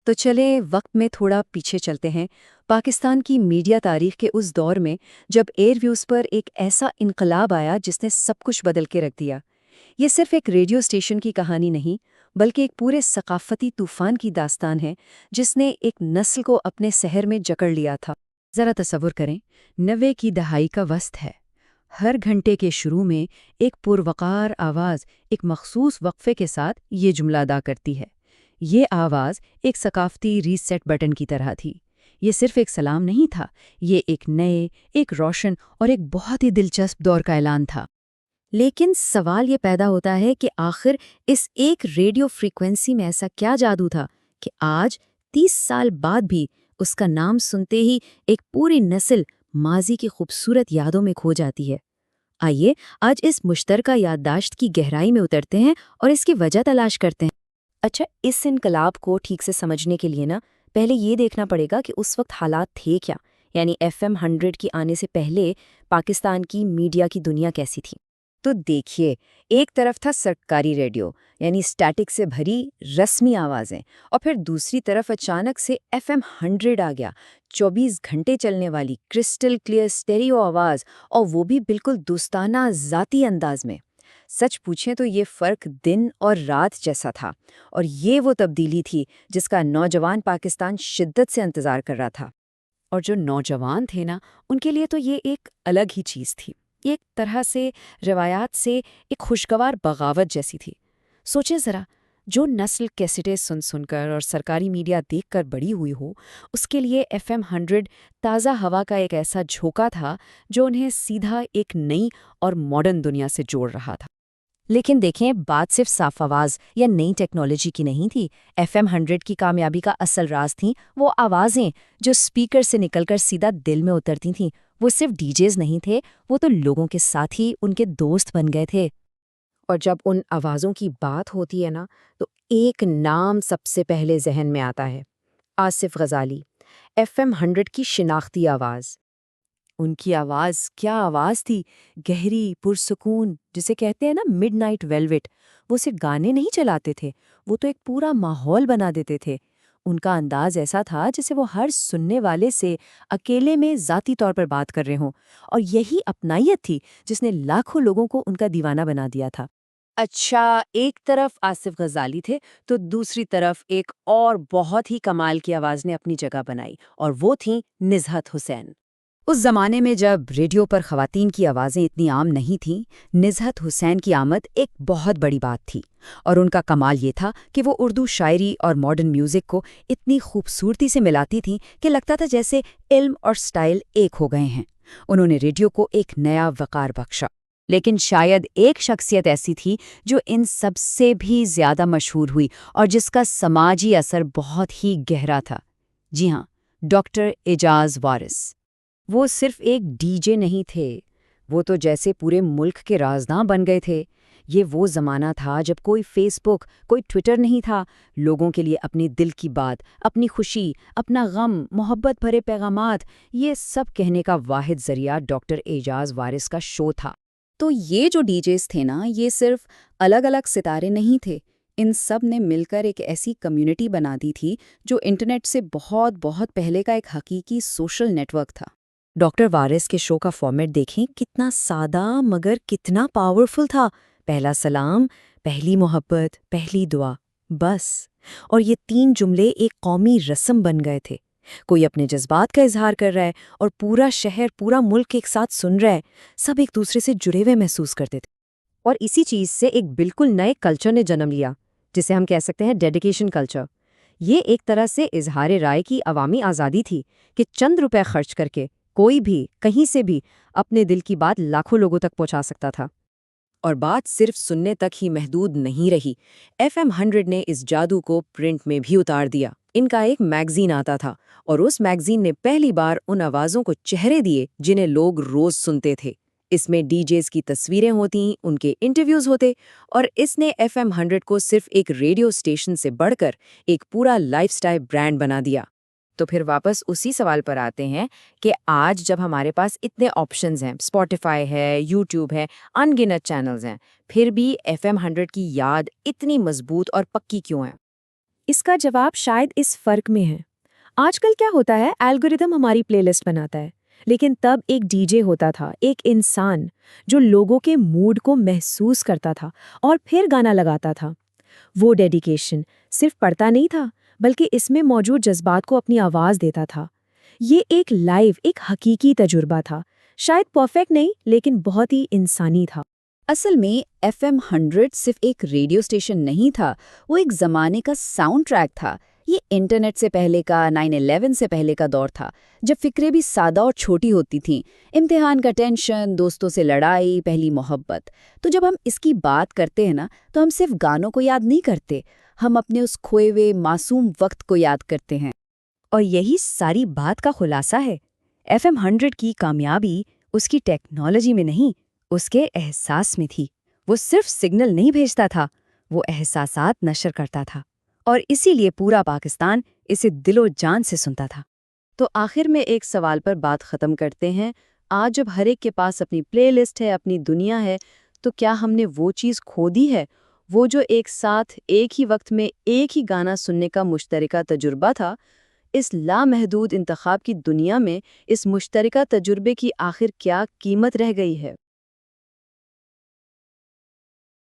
تو چلیں وقت میں تھوڑا پیچھے چلتے ہیں، پاکستان کی میڈیا تاریخ کے اس دور میں جب ایئر ویوز پر ایک ایسا انقلاب آیا جس نے سب کچھ بدل کے رکھ دیا۔ یہ صرف ایک ریڈیو اسٹیشن کی کہانی نہیں، بلکہ ایک پورے ثقافتی طوفان کی داستان ہے جس نے ایک نسل کو اپنے سحر میں جکڑ لیا تھا۔ ذرا تصور کریں، 90 کی دہائی کا وسط ہے۔ ہر گھنٹے کے شروع میں ایک پروقار آواز ایک مخصوص وقفے کے ساتھ یہ جملہ ادا کرتی ہے۔ یہ آواز ایک ثقافتی ریسیٹ بٹن کی طرح تھی۔ یہ صرف ایک سلام نہیں تھا، یہ ایک نئے، ایک روشن اور ایک بہت ہی دلچسپ دور کا اعلان تھا۔ لیکن سوال یہ پیدا ہوتا ہے کہ آخر اس ایک ریڈیو فریکوینسی میں ایسا کیا جادو تھا کہ آج 30 سال بعد بھی اس کا نام سنتے ہی ایک پوری نسل ماضی کی خوبصورت یادوں میں کھو جاتی ہے۔ آئیے آج اس مشترکہ یادداشت کی گہرائی میں اترتے ہیں اور اس کی وجہ تلاش کرتے ہیں۔ اچھا، اس انقلاب کو ٹھیک سے سمجھنے کے لیے پہلے یہ دیکھنا پڑے گا کہ اس وقت حالات تھے کیا، یعنی FM 100 کی آنے سے پہلے پاکستان کی میڈیا کی دنیا کیسی تھی۔ تو دیکھیے، ایک طرف تھا سرکاری ریڈیو، یعنی اسٹیٹک سے بھری رسمی آوازیں، اور پھر دوسری طرف اچانک سے FM 100 آ گیا، 24 گھنٹے چلنے والی کرسٹل کلیئر اسٹیریو آواز، اور وہ بھی بالکل دوستانہ ذاتی انداز میں۔ سچ پوچھیں تو یہ فرق دن اور رات جیسا تھا، اور یہ وہ تبدیلی تھی جس کا نوجوان پاکستان شدت سے انتظار کر رہا تھا۔ اور جو نوجوان تھے ان کے لیے تو یہ ایک الگ ہی چیز تھی۔ یہ ایک طرح سے روایات سے ایک خوشگوار بغاوت جیسی تھی۔ سوچیں ذرا، جو نسل کیسٹیں سن کر اور سرکاری میڈیا دیکھ کر بڑی ہوئی ہو، اس کے لیے FM 100 تازہ ہوا کا ایک ایسا جھونکا تھا جو انہیں سیدھا ایک نئی اور ماڈرن دنیا سے جوڑ رہا تھا۔ لیکن دیکھیں، بات صرف صاف آواز یا نئی ٹیکنالوجی کی نہیں تھی۔ FM 100 کی کامیابی کا اصل راز تھیں وہ آوازیں جو سپیکر سے نکل کر سیدھا دل میں اترتی تھیں۔ وہ صرف ڈی جیز نہیں تھے، وہ تو لوگوں کے ساتھ ہی ان کے دوست بن گئے تھے۔ اور جب ان آوازوں کی بات ہوتی ہے تو ایک نام سب سے پہلے ذہن میں آتا ہے، آصف غزالی، FM 100 کی شناختی آواز۔ ان کی آواز کیا آواز تھی، گہری، پرسکون، جسے کہتے ہیں مڈ نائٹ ویلویٹ۔ وہ صرف گانے نہیں چلاتے تھے، وہ تو ایک پورا ماحول بنا دیتے تھے۔ ان کا انداز ایسا تھا جسے وہ ہر سننے والے سے اکیلے میں ذاتی طور پر بات کر رہے ہوں، اور یہی اپنائیت تھی جس نے لاکھوں لوگوں کو ان کا دیوانہ بنا دیا تھا۔ اچھا، ایک طرف آصف غزالی تھے تو دوسری طرف ایک اور بہت ہی کمال کی آواز نے اپنی جگہ بنائی، اور وہ تھیں نزہت حسین۔ اس زمانے میں جب ریڈیو پر خواتین کی آوازیں اتنی عام نہیں تھیں، نزہت حسین کی آمد ایک بہت بڑی بات تھی، اور ان کا کمال یہ تھا کہ وہ اردو شاعری اور ماڈرن میوزک کو اتنی خوبصورتی سے ملاتی تھیں کہ لگتا تھا جیسے علم اور سٹائل ایک ہو گئے ہیں۔ انہوں نے ریڈیو کو ایک نیا وقار بخشا۔ لیکن شاید ایک شخصیت ایسی تھی جو ان سب سے بھی زیادہ مشہور ہوئی اور جس کا سماجی اثر بہت ہی گہرا تھا۔ جی ہاں، ڈاکٹر اعجاز وارث۔ وہ صرف ایک ڈی جے نہیں تھے، وہ تو جیسے پورے ملک کے رازداں بن گئے تھے۔ یہ وہ زمانہ تھا جب کوئی فیس بک، کوئی ٹویٹر نہیں تھا۔ لوگوں کے لیے اپنی دل کی بات، اپنی خوشی، اپنا غم، محبت بھرے پیغامات، یہ سب کہنے کا واحد ذریعہ ڈاکٹر اعجاز وارث کا شو تھا۔ تو یہ جو ڈی جیز تھے یہ صرف الگ الگ ستارے نہیں تھے، ان سب نے مل کر ایک ایسی کمیونٹی بنا دی تھی جو انٹرنیٹ سے بہت بہت پہلے کا ایک حقیقی سوشل نیٹ ورک تھا۔ ڈاکٹر وارث کے شو کا فارمیٹ دیکھیں، کتنا سادہ مگر کتنا پاورفل تھا۔ پہلا سلام، پہلی محبت، پہلی دعا، بس۔ اور یہ 3 جملے ایک قومی رسم بن گئے تھے۔ کوئی اپنے جذبات کا اظہار کر رہا ہے اور پورا شہر، پورا ملک ایک ساتھ سن رہا ہے۔ سب ایک دوسرے سے جڑے ہوئے محسوس کرتے تھے۔ اور اسی چیز سے ایک بالکل نئے کلچر نے جنم لیا، جسے ہم کہہ سکتے ہیں ڈیڈیکیشن کلچر۔ یہ ایک طرح سے اظہار رائے کی عوامی آزادی تھی کہ چند روپے خرچ کر کے کوئی بھی کہیں سے بھی اپنے دل کی بات لاکھوں لوگوں تک پہنچا سکتا تھا۔ اور بات صرف سننے تک ہی محدود نہیں رہی۔ FM 100 نے اس جادو کو پرنٹ میں بھی اتار دیا۔ ان کا ایک میگزین آتا تھا، اور اس میگزین نے پہلی بار ان آوازوں کو چہرے دیے جنہیں لوگ روز سنتے تھے۔ اس میں ڈی جیز کی تصویریں ہوتیں، ان کے انٹرویوز ہوتے، اور اس نے FM 100 کو صرف ایک ریڈیو اسٹیشن سے بڑھ کر ایک پورا لائف سٹائل برانڈ بنا دیا۔ تو پھر واپس اسی سوال پر آتے ہیں کہ آج جب ہمارے پاس اتنے آپشنز ہیں، اسپوٹیفائی ہے، یوٹیوب ہے، ان گنت چینلز ہیں، پھر بھی FM 100 کی یاد اتنی مضبوط اور پکی کیوں ہے؟ اس کا جواب شاید اس فرق میں ہے۔ آج کل کیا ہوتا ہے، الگوریدم ہماری پلے لسٹ بناتا ہے، لیکن تب ایک ڈی جے ہوتا تھا، ایک انسان جو لوگوں کے موڈ کو محسوس کرتا تھا اور پھر گانا لگاتا تھا۔ وہ ڈیڈیکیشن صرف پڑھتا نہیں تھا، بلکہ اس میں موجود جذبات کو اپنی آواز دیتا تھا۔ یہ ایک لائیو، ایک حقیقی تجربہ تھا، شاید پرفیکٹ نہیں لیکن بہت ہی انسانی تھا۔ اصل میں FM 100 صرف ایک ریڈیو اسٹیشن نہیں تھا، وہ ایک زمانے کا ساؤنڈ ٹریک تھا۔ یہ انٹرنیٹ سے پہلے کا، 9/11 سے پہلے کا دور تھا، جب فکریں بھی سادہ اور چھوٹی ہوتی تھیں، امتحان کا ٹینشن، دوستوں سے لڑائی، پہلی محبت۔ تو جب ہم اس کی بات کرتے ہیں نا، تو ہم صرف گانوں کو یاد نہیں کرتے، ہم اپنے اس کھوئے ہوئے معصوم وقت کو یاد کرتے ہیں۔ اور یہی ساری بات کا خلاصہ ہے۔ FM 100 کی کامیابی اس کی ٹیکنالوجی میں نہیں، اس کے احساس میں تھی۔ وہ صرف سگنل نہیں بھیجتا تھا، وہ احساسات نشر کرتا تھا، اور اسی لیے پورا پاکستان اسے دل و جان سے سنتا تھا۔ تو آخر میں ایک سوال پر بات ختم کرتے ہیں۔ آج جب ہر ایک کے پاس اپنی پلے لسٹ ہے، اپنی دنیا ہے، تو کیا ہم نے وہ چیز کھو دی ہے؟ وہ جو ایک ساتھ ایک ہی وقت میں ایک ہی گانا سننے کا مشترکہ تجربہ تھا؟ اس لامحدود انتخاب کی دنیا میں اس مشترکہ تجربے کی آخر کیا قیمت رہ گئی ہے؟